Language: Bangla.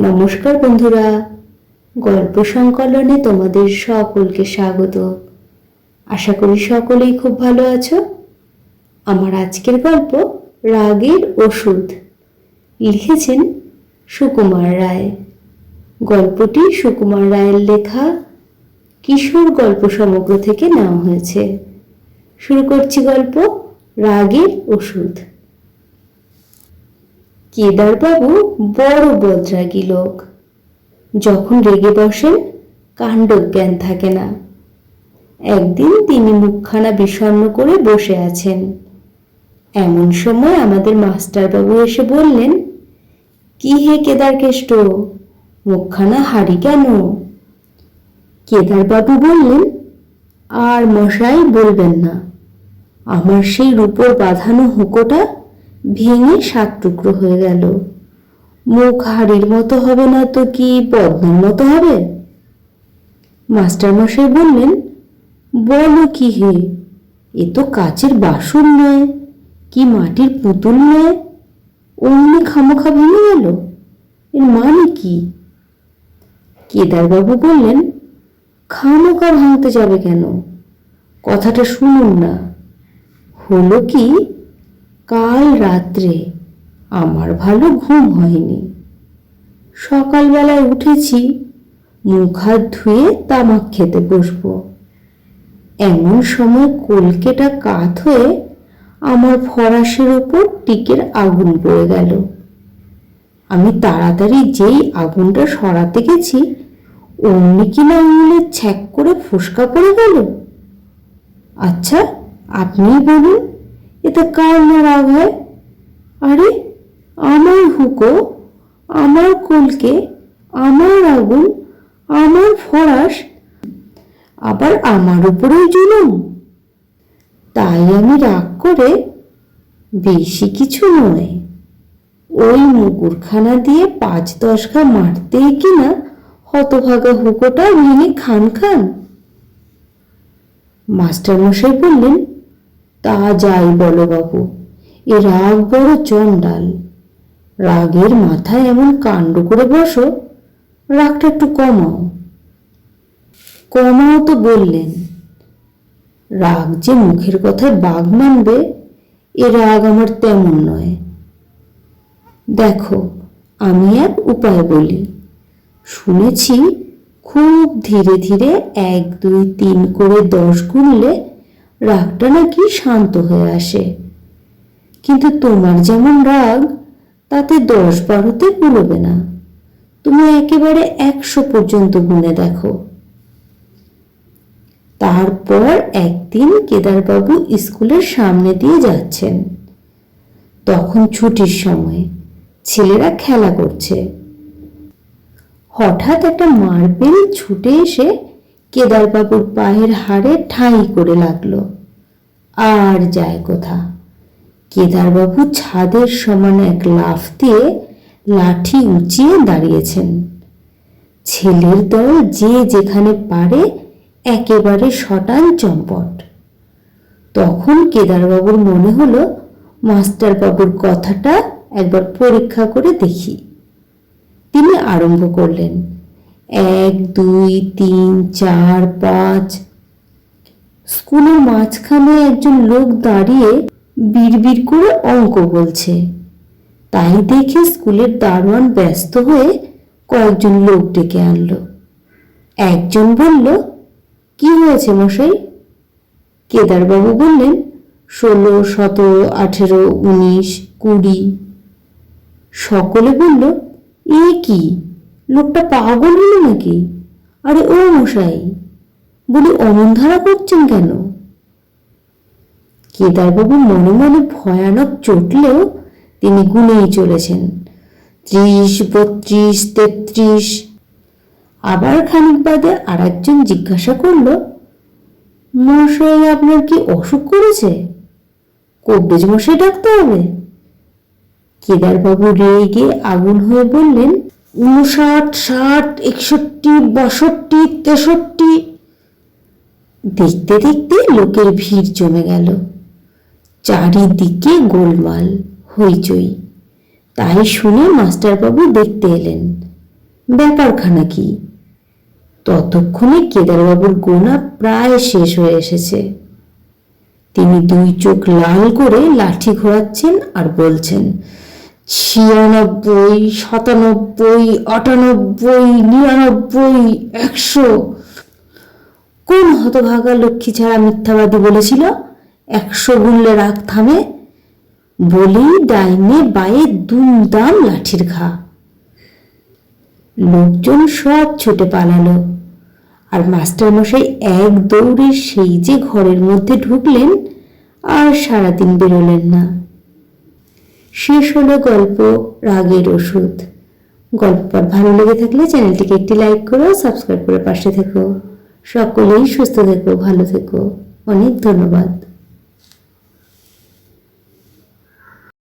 নমস্কার বন্ধুরা, গল্প সংকলনে তোমাদের সকলকে স্বাগত। আশা করি সকলেই খুব ভালো আছো। আমার আজকের গল্প রাগের ওষুধ, লিখেছেন সুকুমার রায়। গল্পটি সুকুমার রায়ের লেখা কিশোর গল্প সমগ্র থেকে নেওয়া হয়েছে। শুরু করছি গল্প রাগের ওষুধ। কেদারবাবু বড় বদরাগী লোক। যখন রেগে বসেন কাণ্ডজ্ঞান থাকে না। একদিন তিনি মুখখানা বিষণ্ণ করে বসে আছেন। এমন সময় আমাদের মাস্টারবাবু এসে বললেন, কি হে কেদারকেষ্ট, মুখখানা হারি কেন? কেদারবাবু বললেন, আর মশাই বলবেন না, আমার সেই রূপোর বাঁধানো হুঁকোটা ভেঙে 7 টুকরো হয়ে গেল। মুখ হাড়ির মতো হবে না তো কি পদ্মের মতো হবে? মাস্টারমশাই বললেন, বলো কি হে, এ তো কাচের বাসন নয়, কি মাটির পুতুল নয়, অমনি খামোখা ভেঙে গেল, এর মানে কি? কেদারবাবু বললেন, খামোখা ভাঙতে যাবে কেন? কথাটা শুনুন না। হলো কি, কাল রাত্রে আমার ভালো ঘুম হয়নি। সকালবেলায় উঠেছি, মুখ হাত ধুয়ে তামাক খেতে বসবো। এমন সময় কলকেটা কাত হয়ে আমার ফরাসের ওপর টিকের আগুন পড়ে গেল। আমি তাড়াতাড়ি যেই আগুনটা সরাতে গেছি, অমনি কিনা আঙুলে ছ্যাক করে ফোসকা পড়ে গেল। আচ্ছা, আপনিই বলুন, এতে কার না রাগ হয়? আরে, আমার হুঁকো, আমার কলকে, আমার আগুন, আমার ফরাস, আবার আমার উপরেই জুলুম। তাই আমি রাগ করে, বেশি কিছু নয়, ওই মুগুরখানা দিয়ে 5-10 ঘা মারতেই কিনা হতভাগা হুঁকোটা ভেঙে খান খান। মাস্টারমশাই বললেন, তা যাই বলো বাবু, এ রাগ বড় চণ্ডাল। রাগের মাথায় এমন কাণ্ড করে বসো, রাগটা একটু কমাও। কমাও তো বললেন, রাগ যে মুখের কথায় বাঘ মানবে, এ রাগ আমার তেমন নয়। দেখো, আমি এক উপায় বলি। শুনেছি খুব ধীরে ধীরে 1, 2, 3 করে 10 গুনলে রাগটা নাকি শান্ত হয়ে আসে। কিন্তু তোমার যেমন রাগ, তাতে 10-12তে কুলোবে না। তুমি একেবারে 100 পর্যন্ত গুনে দেখো। তারপর একদিন কেদারবাবু স্কুলের সামনে দিয়ে যাচ্ছেন। তখন ছুটির সময়, ছেলেরা খেলা করছে। হঠাৎ একটা মার্বেল ছুটে এসে কেদারবাবুর পায়ের হাড়ে ঠাঁই করে লাগলো। আর যায় কোথা! কেদারবাবু ছাদের সমান এক লাফ দিয়ে লাঠি উঁচিয়ে দাঁড়িয়েছেন। ছেলের দল যে যেখানে পারে একেবারে শটান চম্পট। তখন কেদারবাবুর মনে হলো, মাস্টারবাবুর কথাটা একবার পরীক্ষা করে দেখি। তিনি আরম্ভ করলেন, 1, 2, 3, 4, 5। স্কুলের মাঝখানে একজন লোক দাঁড়িয়ে বিড়বিড় করে অঙ্ক বলছে। তাই দেখে স্কুলের দারোয়ান ব্যস্ত হয়ে কয়েকজন লোক ডেকে আনলো। একজন বলল, কি হয়েছে মশাই? কেদারবাবু বললেন, 16, 17, 18, 19, 20। সকলে বলল, এ কি, লোকটা পাগল হলো নাকি? আরে ও মশাই, বলি অমন ধারা করছেন কেন? কেদারবাবু মনে মনে ভয়ানক চটলেও তিনি গুনেই চলেছেন, 30, 32, 33। আবার খানিক বাদে আর একজন জিজ্ঞাসা করল, মশাই আপনার কি অসুখ করেছে? কবিরাজ মশাই ডাকতে হবে? কেদারবাবু রেগে আগুন হয়ে বললেন, 59, 60, 61, 62, 63। দেখতে দেখতে লোকের ভিড় জমে গেল। চারিদিকে গোলমাল, হইচই। তাই শুনে মাস্টারবাবু দেখতে এলেন। ব্যাপারখানা কি? ততক্ষণে কেদারবাবুর গোনা প্রায় শেষ হয়ে এসেছে। তিনি দুই চোখ লাল করে লাঠি ঘোরাচ্ছেন আর বলছেন, 96, 97, 98, 99, 100। কোন হতভাগা লক্ষ্মী ছাড়া মিথ্যাবাদী বলেছিল 100 গুনলে রাগ থামে? বলেই ডাইনে বায়ে দুমদাম লাঠির ঘা। লোকজন সব ছুটে পালালো, আর মাস্টারমশাই এক দৌড়ে সেই যে ঘরের মধ্যে ঢুকলেন, আর সারাদিন বেরোলেন না। শেষ হলো গল্প রাগের ওষুধ। গল্পটা ভালো লেগে থাকলে চ্যানেলটিকে একটি লাইক করো, সাবস্ক্রাইব করে পাশে থেকো। সকলেই সুস্থ থেকো, ভালো থেকো। অনেক ধন্যবাদ।